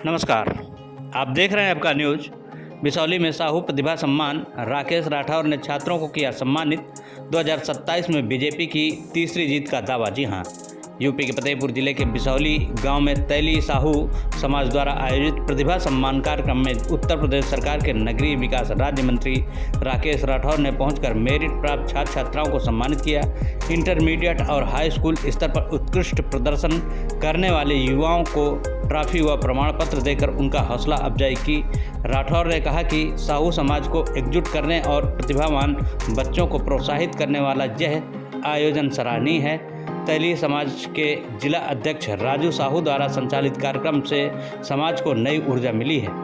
नमस्कार, आप देख रहे हैं आपका न्यूज। बिसौली में साहू प्रतिभा सम्मान राकेश राठौर ने छात्रों को किया सम्मानित। 2027 में बीजेपी की तीसरी जीत का दावा। जी हां, यूपी के फतेहपुर जिले के बिसौली गांव में तैली साहू समाज द्वारा आयोजित प्रतिभा सम्मान कार्यक्रम में उत्तर प्रदेश सरकार के नगरीय विकास राज्य मंत्री राकेश राठौर ने पहुंचकर मेरिट प्राप्त छात्र छात्राओं को सम्मानित किया। इंटरमीडिएट और हाई स्कूल स्तर पर उत्कृष्ट प्रदर्शन करने वाले युवाओं को ट्रॉफी व प्रमाण पत्र देकर उनका हौसला अफजाई की। राठौर ने कहा कि साहू समाज को एकजुट करने और प्रतिभावान बच्चों को प्रोत्साहित करने वाला यह आयोजन सराहनीय है। तैली समाज के जिला अध्यक्ष राजू साहू द्वारा संचालित कार्यक्रम से समाज को नई ऊर्जा मिली है।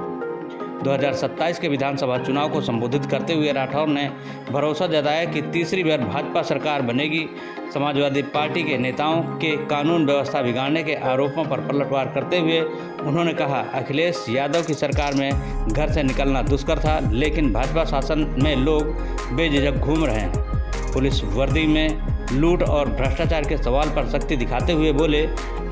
2027 के विधानसभा चुनाव को संबोधित करते हुए राठौर ने भरोसा जताया कि तीसरी बार भाजपा सरकार बनेगी। समाजवादी पार्टी के नेताओं के कानून व्यवस्था बिगाड़ने के आरोपों पर पलटवार करते हुए उन्होंने कहा, अखिलेश यादव की सरकार में घर से निकलना दुष्कर था, लेकिन भाजपा शासन में लोग बेझिझक घूम रहे हैं। पुलिस वर्दी में लूट और भ्रष्टाचार के सवाल पर सख्ती दिखाते हुए बोले,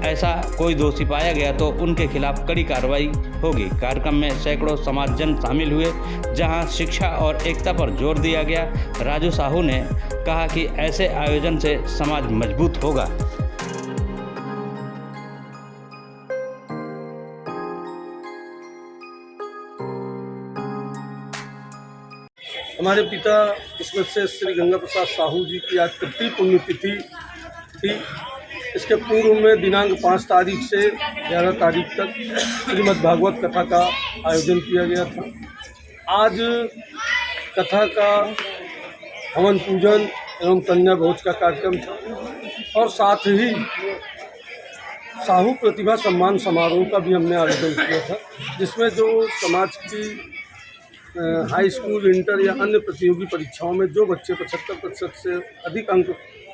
ऐसा कोई दोषी पाया गया तो उनके खिलाफ कड़ी कार्रवाई होगी। कार्यक्रम में सैकड़ों समाजजन शामिल हुए, जहां शिक्षा और एकता पर जोर दिया गया। राजू साहू ने कहा कि ऐसे आयोजन से समाज मजबूत होगा। हमारे पिता इसमें से श्री गंगा प्रसाद साहू जी की आज 33 पुण्यतिथि थी। इसके पूर्व में दिनांक 5 तारीख से 11 तारीख तक श्रीमद् भागवत कथा का आयोजन किया गया था। आज कथा का हवन पूजन एवं कन्या भोज का कार्यक्रम था और साथ ही साहू प्रतिभा सम्मान समारोह का भी हमने आयोजन किया था, जिसमें जो समाज की हाई स्कूल, इंटर या अन्य प्रतियोगी परीक्षाओं में जो बच्चे 75% से अधिक अंक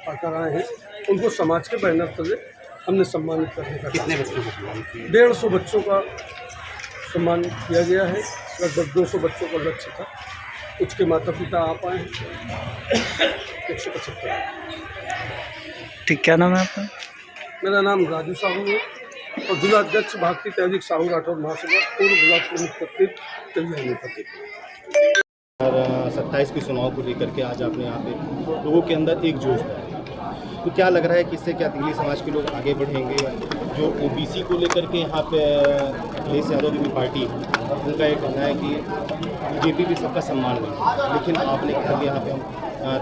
पाकर आए हैं, उनको समाज के बैनर तले हमने सम्मानित करने का। कितने बच्चों को सम्मानित किया? 150 बच्चों का सम्मान किया गया है। लगभग 200 बच्चों का लक्ष्य था। कुछ के माता पिता आ पाए हैं। 175। ठीक, क्या नाम है आपका? मेरा नाम राजू साहू है और जिला अध्यक्ष भारतीय तैलिक साहू राठौर महासभा, पूर्व ब्लॉक प्रमुख प्रतीक तेलिया फतेहपुर। 27 के चुनाव को लेकर के आज आपने यहाँ पे लोगों के अंदर एक जोश है, तो क्या लग रहा है कि इससे क्या तेली समाज के लोग आगे बढ़ेंगे? जो ओबीसी को लेकर के यहाँ पे अखिलेश यादव की पार्टी है, उनका एक कहना है कि बीजेपी भी सबका सम्मान करे, लेकिन आपने कहा कि यहाँ पे हम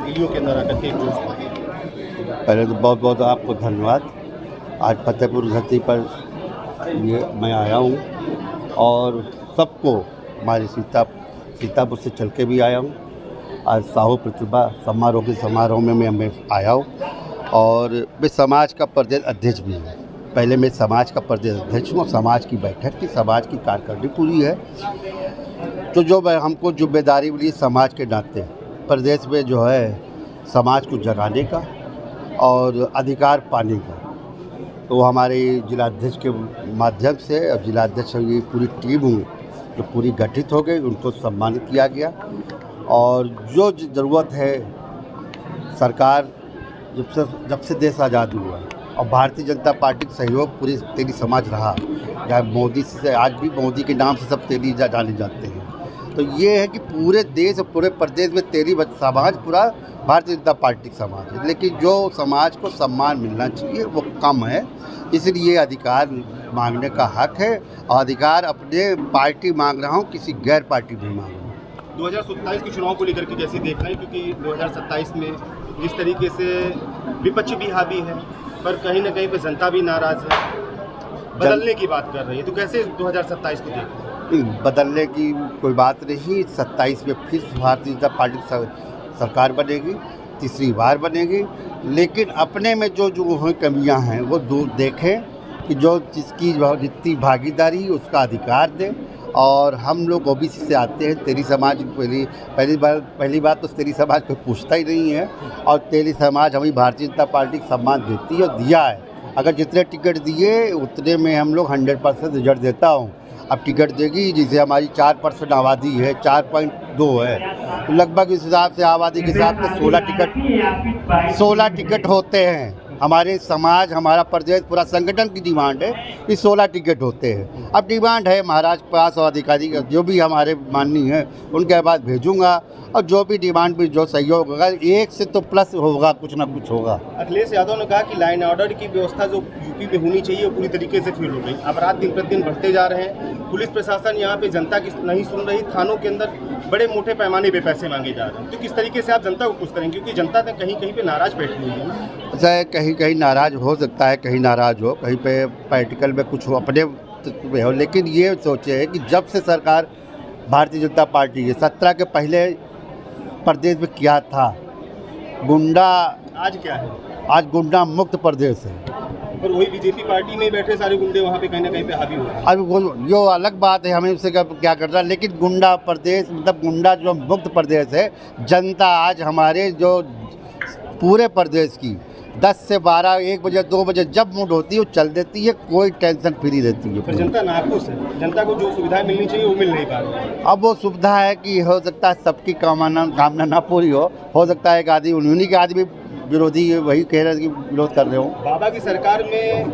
तेलियों के अंदर आकर के एक जोश है। पहले तो बहुत बहुत आपको धन्यवाद। आज फतेहपुर धरती पर ये मैं आया हूँ और सबको हमारे सीतापुर से चल के भी आया हूँ। आज साहू प्रतिभा समारोह में मैं आया हूँ और मैं समाज का प्रदेश अध्यक्ष भी हूँ। पहले मैं समाज का प्रदेश अध्यक्ष हूँ। समाज की बैठक की, समाज की कार्यकारिणी पूरी है, तो जो हमको जिम्मेदारी मिली समाज के नाते प्रदेश में जो है समाज को जगाने का और अधिकार पाने का, तो हमारे जिलाध्यक्ष के माध्यम से और जिलाध्यक्ष की पूरी टीम हुई जो पूरी गठित हो गई, उनको सम्मानित किया गया। और जो ज़रूरत है, सरकार जब से देश आज़ाद हुआ और भारतीय जनता पार्टी का सहयोग पूरी तेली समाज रहा, चाहे मोदी से, आज भी मोदी के नाम से सब तेली जाने जाते हैं। तो ये है कि पूरे देश और पूरे प्रदेश में तेली समाज पूरा भारतीय जनता पार्टी का समाज है, लेकिन जो समाज को सम्मान मिलना चाहिए वो कम है। इसलिए अधिकार मांगने का हक है और अधिकार अपने पार्टी मांग रहा हूँ, किसी गैर पार्टी नहीं मांग रहा हूँ। 2027 के चुनाव को लेकर के कैसे देखना है, क्योंकि 2027 में जिस तरीके से विपक्ष भी हावी है, पर कहीं ना कहीं पे जनता भी नाराज़ है, बदलने की बात कर रही है, तो कैसे 2027 को देखना? बदलने की कोई बात नहीं। 27 में फिर भारतीय जनता पार्टी सरकार बनेगी, तीसरी बार बनेगी, लेकिन अपने में जो कमियां हैं वो दूर देखें कि जो जिसकी जितनी भागीदारी उसका अधिकार दें। और हम लोग ओबीसी से आते हैं। तेली समाज पहली बात तो तेली समाज कोई पूछता ही नहीं है और तेली समाज हमें भारतीय जनता पार्टी को सम्मान देती है और दिया है। अगर जितने टिकट दिए उतने में हम लोग 100% रिजल्ट देता हूँ। अब टिकट देगी, जिसे हमारी 4% आबादी है, 4.2 है, तो लगभग इस हिसाब से आबादी के हिसाब से 16 टिकट होते हैं। हमारे समाज, हमारा प्रदेश, पूरा संगठन की डिमांड है कि 16 टिकट होते हैं। अब डिमांड है महाराज पास और अधिकारी जो भी हमारे माननीय हैं उनके बाद भेजूंगा, और जो भी डिमांड भी जो सहयोग होगा, एक से तो प्लस होगा, कुछ ना कुछ होगा। अखिलेश यादव ने कहा कि लाइन ऑर्डर की व्यवस्था जो यूपी में होनी चाहिए वो पूरी तरीके से फेल हो गई। अपराध दिन प्रतिदिन बढ़ते जा रहे हैं, पुलिस प्रशासन यहाँ पे जनता की नहीं सुन रही, थानों के अंदर बड़े मोटे पैमाने पे पैसे मांगे जा रहे हैं। तो किस तरीके से आप जनता को खुश करेंगे, क्योंकि जनता तो कहीं कहीं पे नाराज बैठी हुई है ना? अच्छा, कहीं कहीं नाराज हो सकता है, कहीं नाराज हो, कहीं पे पॉलिटिकल में कुछ हो, अपने में हो, लेकिन ये सोचे कि जब से सरकार भारतीय जनता पार्टी है 17 के पहले प्रदेश में क्या था, गुंडा, आज क्या है? आज गुंडा मुक्त प्रदेश है। और वही बीजेपी पार्टी में बैठे सारे गुंडे वहाँ पे कहीं ना कहीं पे हावी हो रहे हैं। अब जो अलग बात है, हमें उससे क्या करना, लेकिन गुंडा प्रदेश, मतलब गुंडा जो मुक्त प्रदेश है, जनता आज हमारे जो पूरे प्रदेश की 10 से 12, 1 बजे, 2 बजे जब मूड होती है वो चल देती है, कोई टेंशन फ्री रहती है। पर जनता नाखुश है, जनता को जो सुविधाएं मिलनी चाहिए वो मिल नहीं पा रही है। अब वो सुविधा है कि हो सकता है सबकी कामना ना पूरी हो सकता है एक आदमी, उन्हीं के आदमी विरोधी वही कह रहे हैं कि विरोध कर रहे हो। बाबा की सरकार में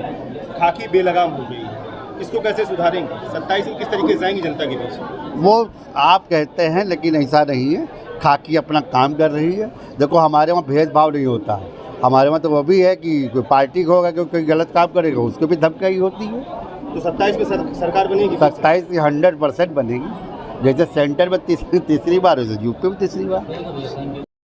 खाकी बेलगाम हो गई है, इसको कैसे सुधारेंगे? 27 में किस तरीके से जाएंगी जनता के बीच? वो आप कहते हैं, लेकिन ऐसा नहीं है। खाकी अपना काम कर रही है। देखो, हमारे वहाँ भेदभाव नहीं होता है, हमारे वहाँ तो वो भी है कि कोई पार्टी को होगा, कोई गलत काम करेगा उसको भी धमकी होती है। तो 27 में सरकार बनेगी? 27 की 100% बनेगी। जैसे सेंटर में तीसरी बार, वैसे यूपी में तीसरी बार।